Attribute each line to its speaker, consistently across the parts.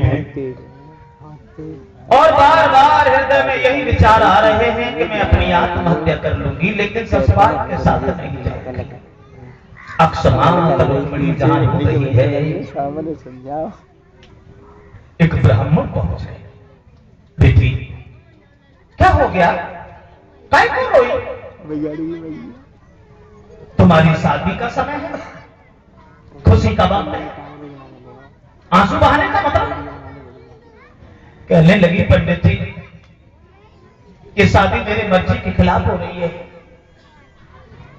Speaker 1: हैं और बार बार हृदय में यही विचार आ रहे हैं कि मैं अपनी आत्महत्या कर लूंगी, लेकिन ससुराल के साथ नहीं जाऊंगी। अक्षमा रुक्मिणी जान हो रही है। एक ब्राह्मण पहुंचे। बेटी क्या हो गया, काय को रोई? तुम्हारी शादी का समय है, खुशी का वक्त है, आंसू बहाने का मतलब? कहने लगी पंडित जी ये शादी मेरे मर्जी के खिलाफ हो रही है।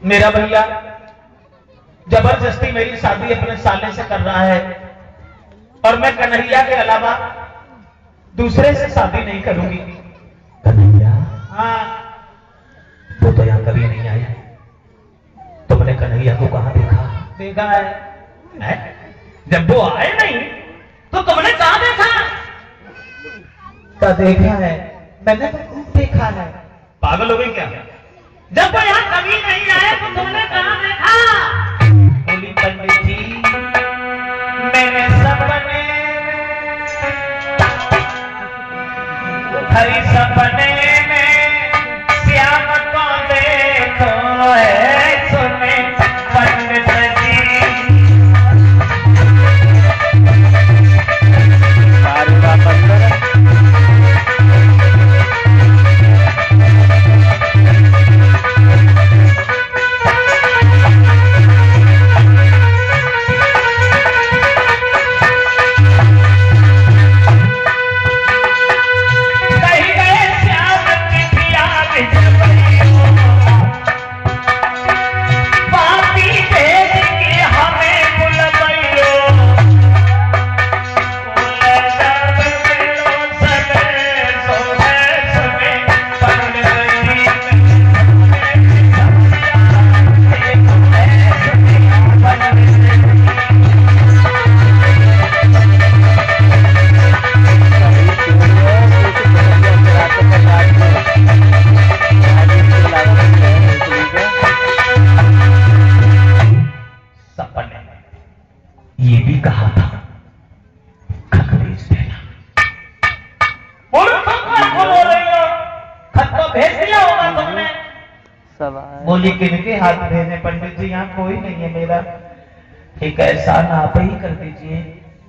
Speaker 1: मेरा भैया जबरदस्ती मेरी शादी अपने साले से कर रहा है और मैं कन्हैया के अलावा दूसरे से शादी नहीं करूंगी। कन्हैया? हाँ। वो तो यहां कभी नहीं आया। तुमने कन्हैया को कहां देखा? देखा है? जब वो आए नहीं तो तुमने कहां देखा? तो देखा है, मैंने तो खूब देखा है। पागल हो गई क्या? जब वो यहां कभी नहीं आए तो तुमने कहां देखा? बोली पंडित जी मैंने सपने हरी सपने में श्याम को देखो है सुने पंडित जी। बोली किनके हाथ भेजे? पंडित जी यहाँ कोई नहीं है मेरा, एक एहसान आप ही कर दीजिए,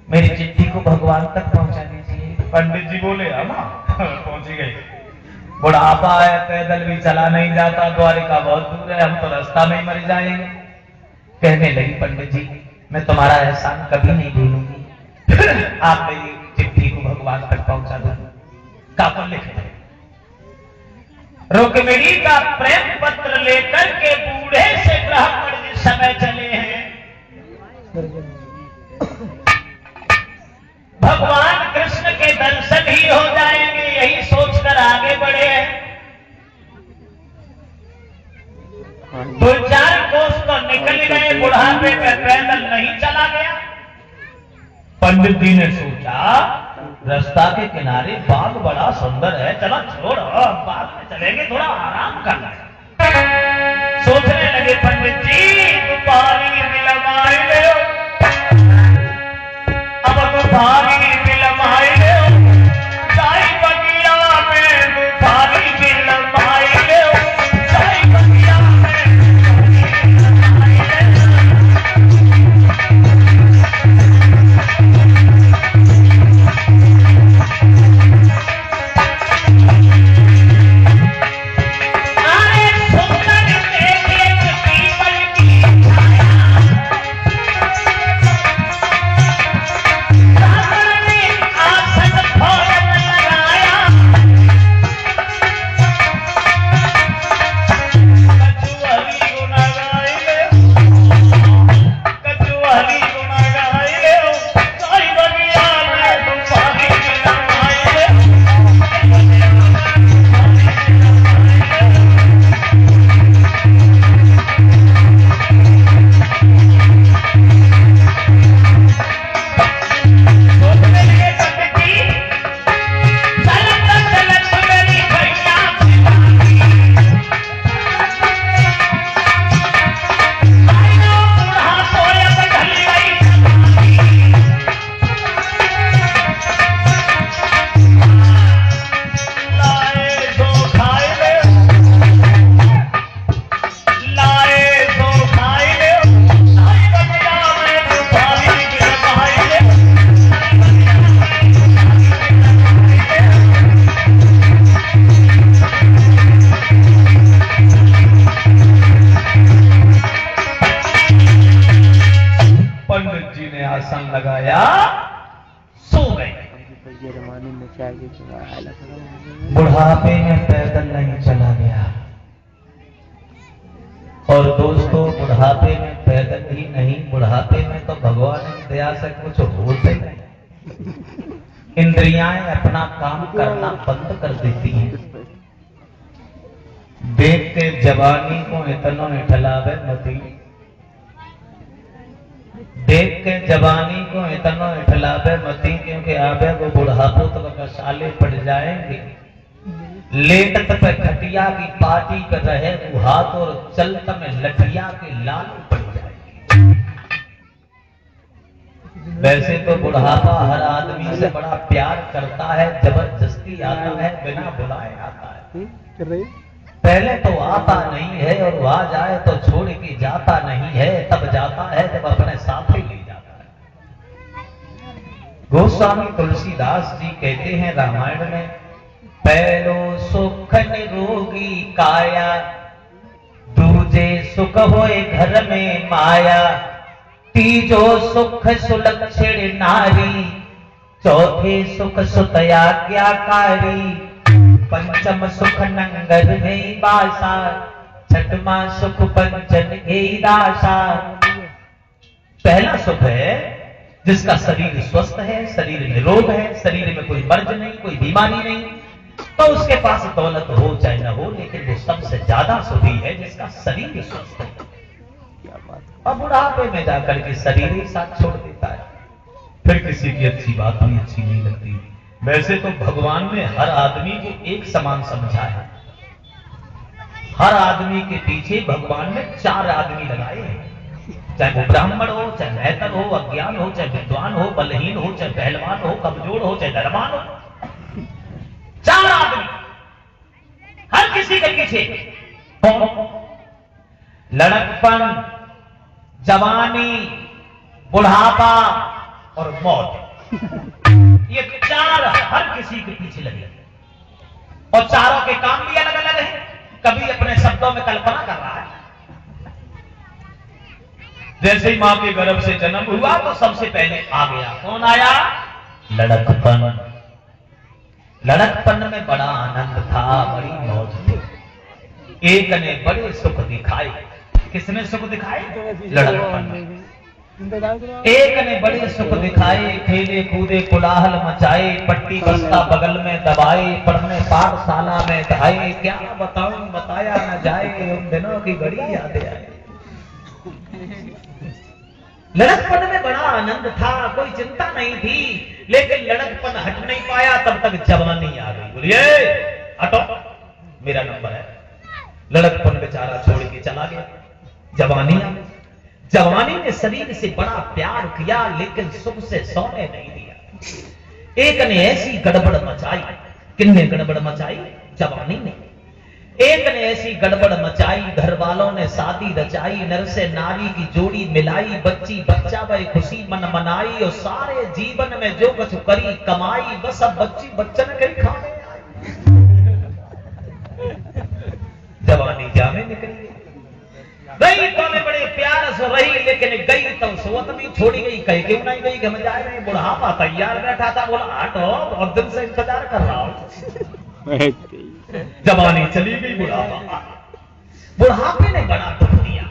Speaker 1: मेरी चिट्ठी को भगवान तक पहुंचा दीजिए। पंडित जी बोले हम पहुंची गई, बुढ़ापा है, पैदल भी चला नहीं जाता, द्वारिका बहुत दूर है, हम तो रास्ता में ही मर जाएंगे। कहने लगी पंडित जी मैं तुम्हारा एहसान कभी नहीं भूलूंगी, आप मेरी चिट्ठी को भगवान तक पहुंचा दो। कापर लिखे रुक्मिणी का प्रेम पत्र लेकर के बूढ़े से ब्राह्मण जिस समय चले हैं, भगवान कृष्ण के दर्शन ही हो जाएंगे यही सोचकर आगे बढ़े हैं। 2-4 कोस तो निकल गए, बुढ़ापे में पैदल नहीं चला गया। पंडित जी ने सोचा रास्ता के किनारे बाग बड़ा सुंदर है, चलो छोड़ो बाग में चलेंगे, थोड़ा आराम करना है। सोचने लगे पंडित जी पानी मिलवाए लो, अब पानी मिलवाए लो, चाय बगिया में पानी मिलवाए लो, चाय बगिया बुढ़ापे में पैदल नहीं चला गया। और दोस्तों, बुढ़ापे में पैदल ही नहीं, बुढ़ापे में तो भगवान की दया से कुछ होते नहीं। इंद्रियाएं अपना काम करना बंद कर देती हैं। देख के जवानी को इतना इठलावे मती, देख के जवानी को इतना इठलावे मती, क्योंकि आवे वो बुढ़ापो तक कसाले पड़ जाएंगे। लेटत पे खटिया की पार्टी कर रहे वो हाथ, और चलत में लठिया के लाल पड़ जाएंगे। वैसे तो बुढ़ापा हर आदमी से बड़ा प्यार करता है, जबरदस्ती आता है, बिना बुलाए आता है। पहले तो आता नहीं है, और आ जाए तो छोड़ के जाता नहीं है। तब जाता है जब अपने साथ ही ले जाता है। गोस्वामी तुलसीदास जी कहते हैं रामायण में, पहलो सुख निरोगी काया, दूजे सुख होए घर में माया, तीजो सुख सुलक्षण नारी, चौथे सुख सुतयाज्ञाकारी, पंचम सुख नंगर में बासा, छठवां सुख पंचन के दासा। पहला सुख है जिसका शरीर स्वस्थ है, शरीर निरोग है, शरीर में कोई मर्ज नहीं, कोई बीमारी नहीं, तो उसके पास दौलत हो चाहे न हो, लेकिन वो सबसे ज्यादा सुखी है जिसका शरीर स्वस्थ है। और बुढ़ापे में जाकर के शरीर ही साथ छोड़ देता है, फिर किसी की अच्छी बात भी अच्छी नहीं लगती। वैसे तो भगवान ने हर आदमी को एक समान समझा है। हर आदमी के पीछे भगवान ने 4 आदमी लगाए हैं, चाहे वो ब्राह्मण हो, चाहे मेहतर हो, अज्ञान हो, चाहे विद्वान हो, बलहीन हो, चाहे पहलवान हो, कमजोर हो, चाहे धनवान हो। 4 आदमी हर किसी के पीछे। लड़कपन, जवानी, बुढ़ापा और मौत, ये 4 हर किसी के पीछे लगे, और चारों के काम भी अलग अलग है। कभी अपने शब्दों में कल्पना कर रहा है। जैसे ही मां के गर्भ से जन्म हुआ तो सबसे पहले आ गया, कौन आया? लड़कपन। लड़कपन में बड़ा आनंद था, बड़ी मौज थी। एक ने बड़े सुख दिखाए। किसने सुख दिखाए? लड़कपन में। एक ने बड़े सुख दिखाए, खेले कूदे कोलाहल मचाए, पट्टी बस्ता बगल में दबाए, पढ़ने पाठशाला में ढाए। क्या बताऊं, बताया न जाए, उन दिनों की बड़ी यादें आए। लड़कपन में बड़ा आनंद था, कोई चिंता नहीं थी, लेकिन लड़कपन हट नहीं पाया, तब तक जवानी आ गई। बोलिए हटो, मेरा नंबर है। लड़कपन बेचारा छोड़ के चला गया, जवानी आ गई। जवानी ने शरीर से बड़ा प्यार किया, लेकिन सुख से सोने नहीं दिया। एक ने ऐसी गड़बड़ मचाई। किसने गड़बड़ मचाई? जवानी ने। एक ने ऐसी गड़बड़ मचाई, घर वालों ने शादी रचाई, नर से नारी की जोड़ी मिलाई, बच्ची बच्चा भाई खुशी मन मनाई, और सारे जीवन में जो कुछ करी कमाई, बस अब बच्ची बच्चन के खाने आई। जवानी जामे निकली गई, तो में बड़े प्यार से रही, लेकिन गई तो सोत भी छोड़ी गई। कहीं क्यों नहीं गई कि हम जा रहे हैं? बुढ़ापा तैयार बैठा था, बोला हटो, और दिन से इंतजार कर रहा हूं। जवानी चली गई, बुढ़ापे ने बड़ा दुख दिया।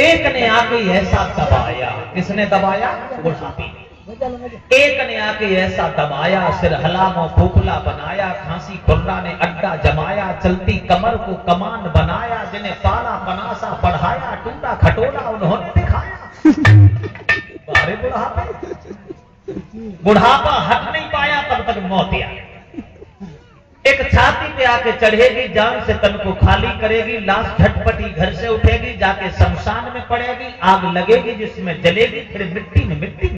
Speaker 1: एक ने आके ऐसा दबाया। किसने दबाया? बुढ़ापे ने। एक ने आके ऐसा दबाया, सिर हलामो खोखला बनाया, खांसी खुर्रा ने अड्डा जमाया, चलती कमर को कमान बनाया, जिन्हें पाला पनासा पढ़ाया, टूटा खटोला उन्होंने दिखाया। अरे बुढ़ापा हट नहीं पाया, तब तक मौत आ। एक छाती पे आके चढ़ेगी, जान से तन को खाली करेगी, लाश झटपटी घर से उठेगी, जाके शमशान में पड़ेगी, आग लगेगी जिसमें जलेगी, फिर मिट्टी में मिट्टी